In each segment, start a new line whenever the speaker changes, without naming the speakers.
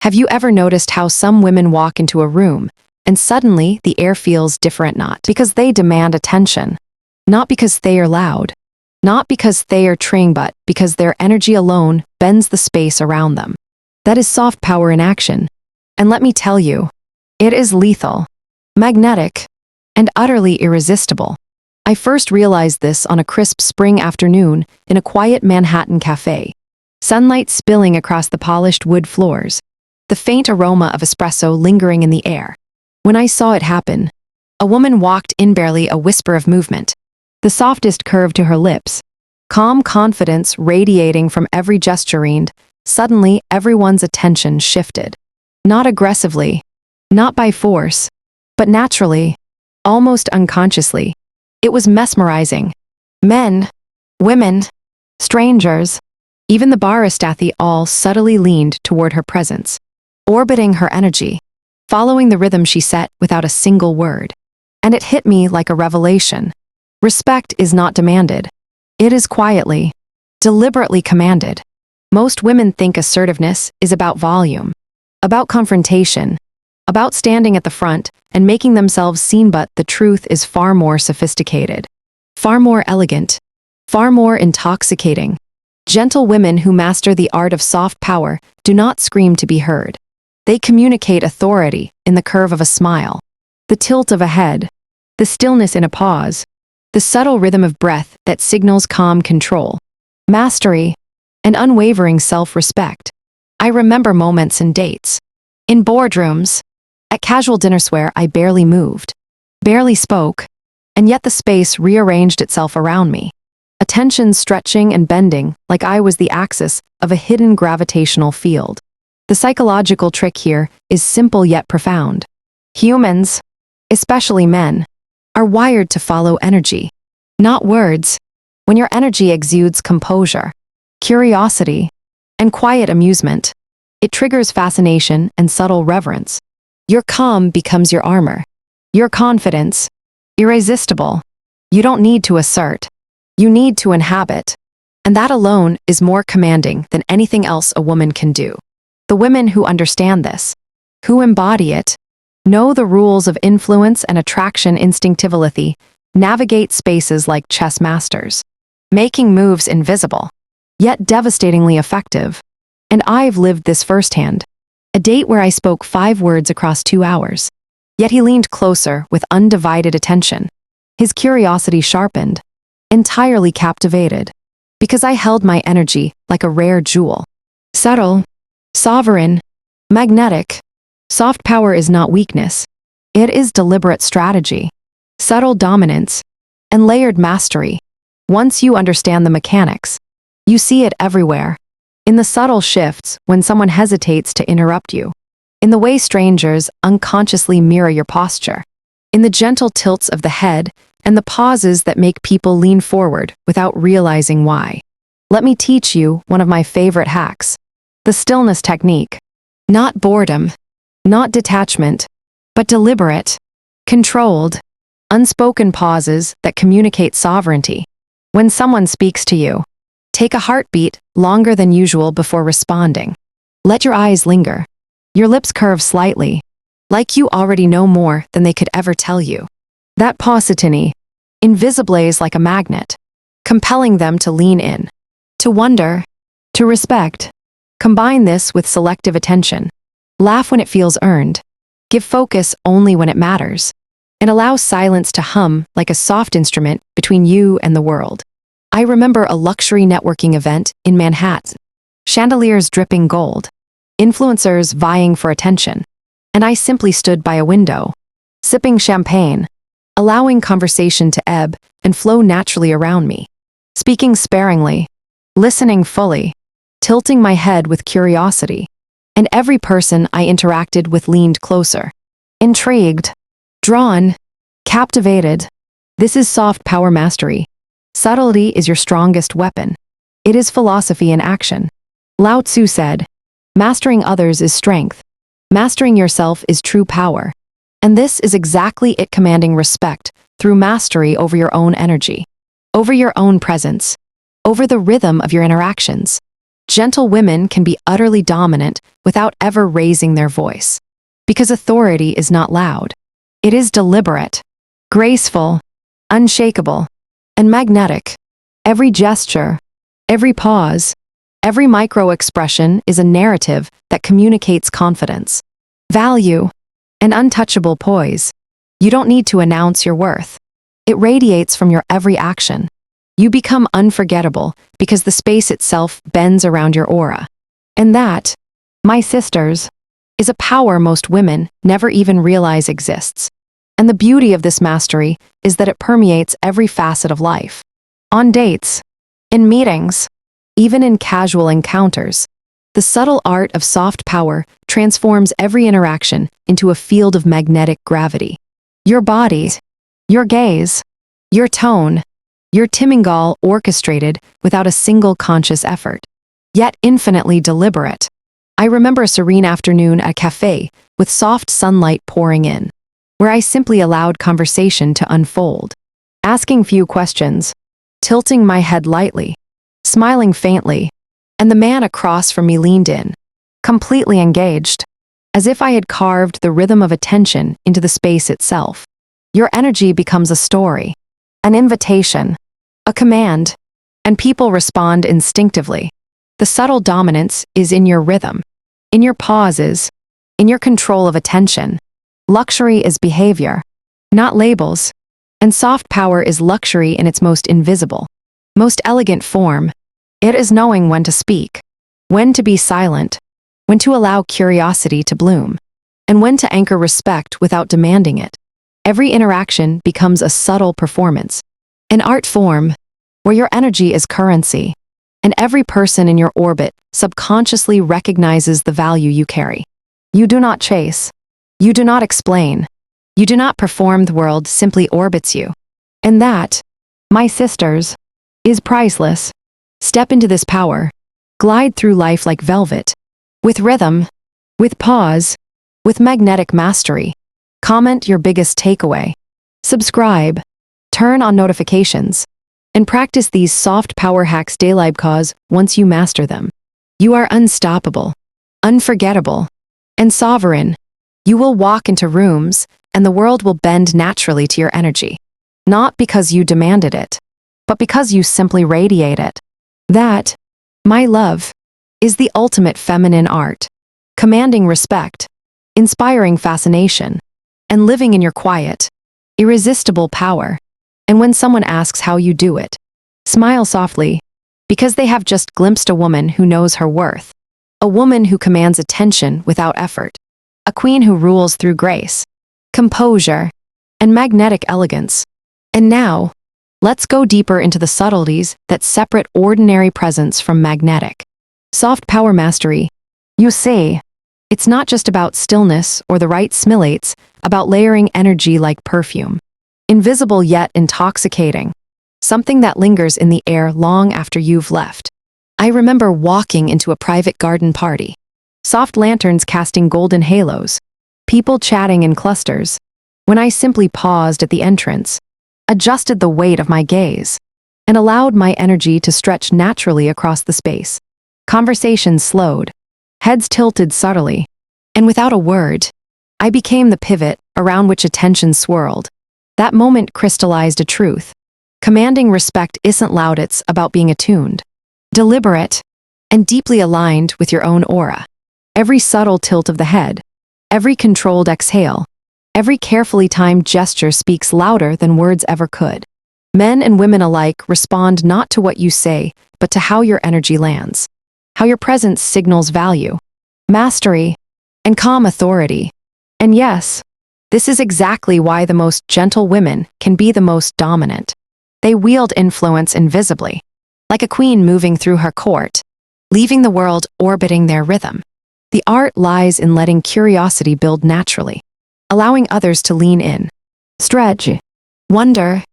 Have you ever noticed how some women walk into a room and suddenly the air feels different, not because they demand attention, not because they are loud, not because they are trying, but because their energy alone bends the space around them? That is soft power in action. And let me tell you, it is lethal, magnetic, and utterly irresistible. I first realized this on a crisp spring afternoon in a quiet Manhattan cafe. Sunlight spilling across the polished wood floors, the faint aroma of espresso lingering in the air. When I saw it happen, a woman walked in, barely a whisper of movement, the softest curve to her lips, calm confidence radiating from every gesture. Suddenly, everyone's attention shifted. Not aggressively, not by force, but naturally, almost unconsciously. It was mesmerizing. Men, women, strangers, even the barista, they all subtly leaned toward her presence, orbiting her energy, following the rhythm she set without a single word. And it hit me like a revelation. Respect is not demanded. It is quietly, deliberately commanded. Most women think assertiveness is about volume, about confrontation, about standing at the front and making themselves seen, but the truth is far more sophisticated, far more elegant, far more intoxicating. Gentle women who master the art of soft power do not scream to be heard. They communicate authority in the curve of a smile, the tilt of a head, the stillness in a pause, the subtle rhythm of breath that signals calm control, mastery, and unwavering self-respect. I remember moments and dates. In boardrooms, at casual dinners where I barely moved, barely spoke, and yet the space rearranged itself around me, attention stretching and bending like I was the axis of a hidden gravitational field. The psychological trick here is simple yet profound. Humans, especially men, are wired to follow energy, not words. When your energy exudes composure, curiosity, and quiet amusement, it triggers fascination and subtle reverence. Your calm becomes your armor. Your confidence, irresistible. You don't need to assert. You need to inhabit. And that alone is more commanding than anything else a woman can do. The women who understand this, who embody it, know the rules of influence and attraction instinctively, navigate spaces like chess masters, making moves invisible, yet devastatingly effective. And I've lived this firsthand. A date where I spoke 5 words across 2 hours. Yet he leaned closer with undivided attention. His curiosity sharpened, entirely captivated, because I held my energy like a rare jewel. Subtle, sovereign, magnetic. Soft power is not weakness. It is deliberate strategy, subtle dominance, and layered mastery. Once you understand the mechanics, you see it everywhere. In the subtle shifts when someone hesitates to interrupt you, in the way strangers unconsciously mirror your posture, in the gentle tilts of the head and the pauses that make people lean forward without realizing why. Let me teach you one of my favorite hacks. The stillness technique. Not boredom, not detachment, but deliberate, controlled, unspoken pauses that communicate sovereignty. When someone speaks to you, take a heartbeat longer than usual before responding. Let your eyes linger. Your lips curve slightly, like you already know more than they could ever tell you. That paucity, invisible is like a magnet, compelling them to lean in, to wonder, to respect. Combine this with selective attention. Laugh when it feels earned. Give focus only when it matters. And allow silence to hum like a soft instrument between you and the world. I remember a luxury networking event in Manhattan. Chandeliers dripping gold. Influencers vying for attention. And I simply stood by a window, sipping champagne, allowing conversation to ebb and flow naturally around me. Speaking sparingly, listening fully, tilting my head with curiosity. And every person I interacted with leaned closer. Intrigued, drawn, captivated. This is soft power mastery. Subtlety is your strongest weapon. It is philosophy in action. Lao Tzu said, "Mastering others is strength. Mastering yourself is true power." And this is exactly it, commanding respect through mastery over your own energy, over your own presence, over the rhythm of your interactions. Gentle women can be utterly dominant without ever raising their voice. Because authority is not loud. It is deliberate, graceful, unshakable, and magnetic. Every gesture, every pause, every micro-expression is a narrative that communicates confidence, value, and untouchable poise. You don't need to announce your worth. It radiates from your every action. You become unforgettable because the space itself bends around your aura. And that, my sisters, is a power most women never even realize exists. And the beauty of this mastery is that it permeates every facet of life. On dates, in meetings, even in casual encounters, the subtle art of soft power transforms every interaction into a field of magnetic gravity. Your body, your gaze, your tone, your timingale orchestrated without a single conscious effort, yet infinitely deliberate. I remember a serene afternoon at a cafe with soft sunlight pouring in, where I simply allowed conversation to unfold, asking few questions, tilting my head lightly, smiling faintly, and the man across from me leaned in, completely engaged, as if I had carved the rhythm of attention into the space itself. Your energy becomes a story, an invitation, a command, and people respond instinctively. The subtle dominance is in your rhythm, in your pauses, in your control of attention. Luxury is behavior, not labels, and soft power is luxury in its most invisible, most elegant form. It is knowing when to speak, when to be silent, when to allow curiosity to bloom, and when to anchor respect without demanding it. Every interaction becomes a subtle performance, an art form, where your energy is currency, and every person in your orbit subconsciously recognizes the value you carry. You do not chase. You do not explain. You do not perform. The world simply orbits you. And that, my sisters, is priceless. Step into this power. Glide through life like velvet, with rhythm, with pause, with magnetic mastery. Comment your biggest takeaway. Subscribe. Turn on notifications. And practice these soft power hacks daily because once you master them, you are unstoppable, unforgettable, and sovereign. You will walk into rooms, and the world will bend naturally to your energy. Not because you demanded it, but because you simply radiate it. That, my love, is the ultimate feminine art. Commanding respect, inspiring fascination, and living in your quiet, irresistible power. And when someone asks how you do it, smile softly, because they have just glimpsed a woman who knows her worth, a woman who commands attention without effort, a queen who rules through grace, composure, and magnetic elegance. And now, let's go deeper into the subtleties that separate ordinary presence from magnetic. Soft power mastery. You see, it's not just about stillness or the right smillates, about layering energy like perfume. Invisible yet intoxicating. Something that lingers in the air long after you've left. I remember walking into a private garden party. Soft lanterns casting golden halos. People chatting in clusters. When I simply paused at the entrance, adjusted the weight of my gaze, and allowed my energy to stretch naturally across the space. Conversations slowed. Heads tilted subtly. And without a word, I became the pivot around which attention swirled. That moment crystallized a truth. Commanding respect isn't loud, it's about being attuned, deliberate, and deeply aligned with your own aura. Every subtle tilt of the head, every controlled exhale, every carefully timed gesture speaks louder than words ever could. Men and women alike respond not to what you say, but to how your energy lands, how your presence signals value, mastery, and calm authority. And yes, this is exactly why the most gentle women can be the most dominant. They wield influence invisibly, like a queen moving through her court, leaving the world orbiting their rhythm. The art lies in letting curiosity build naturally, allowing others to lean in, stretch, wonder,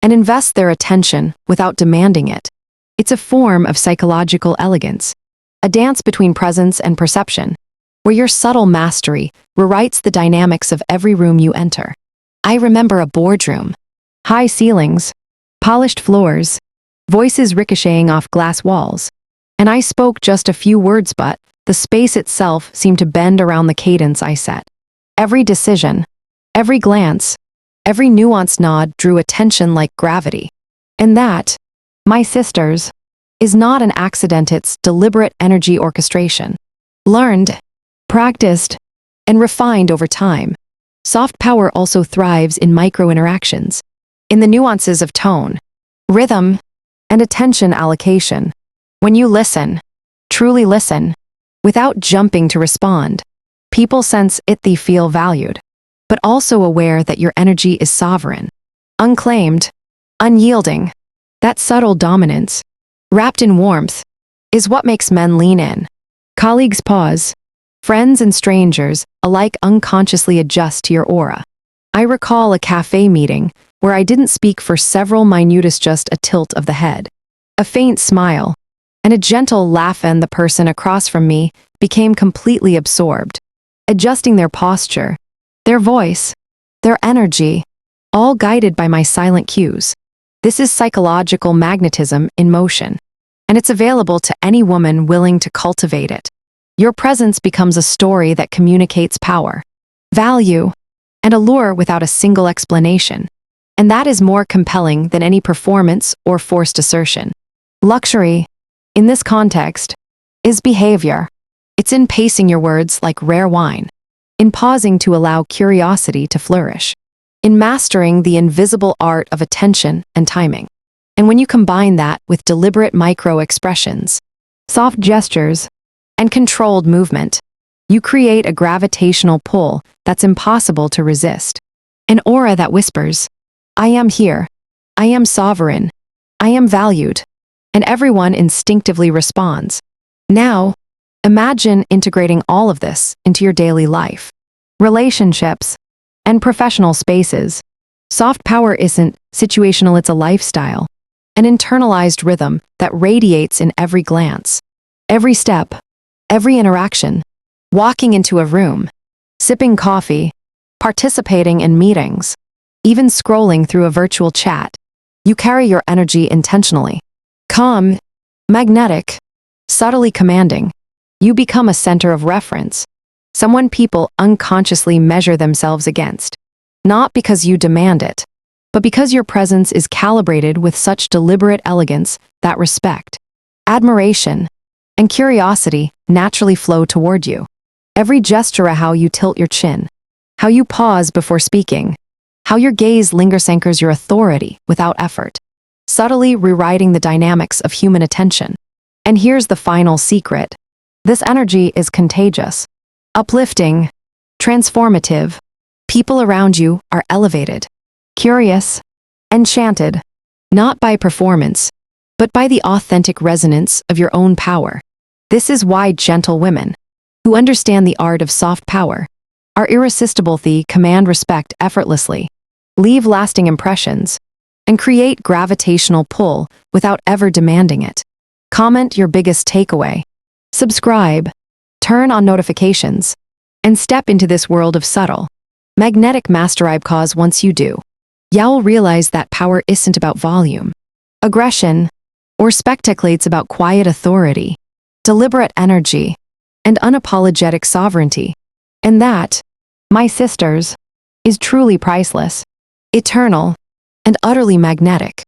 and invest their attention without demanding it. It's a form of psychological elegance, a dance between presence and perception, where your subtle mastery rewrites the dynamics of every room you enter. I remember a boardroom. High ceilings, polished floors, voices ricocheting off glass walls. And I spoke just a few words, but the space itself seemed to bend around the cadence I set. Every decision, every glance, every nuanced nod drew attention like gravity. And that, my sisters, is not an accident, it's deliberate energy orchestration. Learned, practiced, and refined over time. Soft power also thrives in micro-interactions, in the nuances of tone, rhythm, and attention allocation. When you listen, truly listen, without jumping to respond, people sense it, they feel valued, but also aware that your energy is sovereign, unclaimed, unyielding. That subtle dominance, wrapped in warmth, is what makes men lean in. Colleagues pause. Friends and strangers alike unconsciously adjust to your aura. I recall a cafe meeting where I didn't speak for several minutes, just a tilt of the head, a faint smile, and a gentle laugh, and the person across from me became completely absorbed, adjusting their posture, their voice, their energy, all guided by my silent cues. This is psychological magnetism in motion, and it's available to any woman willing to cultivate it. Your presence becomes a story that communicates power, value, and allure without a single explanation. And that is more compelling than any performance or forced assertion. Luxury, in this context, is behavior. It's in pacing your words like rare wine, in pausing to allow curiosity to flourish, in mastering the invisible art of attention and timing. And when you combine that with deliberate micro-expressions, soft gestures, and controlled movement, you create a gravitational pull that's impossible to resist. An aura that whispers, I am here, I am sovereign, I am valued, and everyone instinctively responds. Now, imagine integrating all of this into your daily life, relationships, and professional spaces. Soft power isn't situational, it's a lifestyle, an internalized rhythm that radiates in every glance, every step, every interaction. Walking into a room, sipping coffee, participating in meetings, even scrolling through a virtual chat, you carry your energy intentionally. Calm, magnetic, subtly commanding, you become a center of reference, someone people unconsciously measure themselves against. Not because you demand it, but because your presence is calibrated with such deliberate elegance that respect, admiration, and curiosity naturally flow toward you. Every gesture, how you tilt your chin, how you pause before speaking, how your gaze lingers, anchors your authority without effort, subtly rewriting the dynamics of human attention. And here's the final secret. This energy is contagious, uplifting, transformative. People around you are elevated, curious, enchanted, not by performance, but by the authentic resonance of your own power. This is why gentle women, who understand the art of soft power, are irresistible. They command respect effortlessly, leave lasting impressions, and create gravitational pull without ever demanding it. Comment your biggest takeaway, subscribe, turn on notifications, and step into this world of subtle, magnetic mastery, because once you do, you'll realize that power isn't about volume, aggression, or spectacle. It's about quiet authority, deliberate energy, and unapologetic sovereignty. And that, my sisters, is truly priceless, eternal, and utterly magnetic.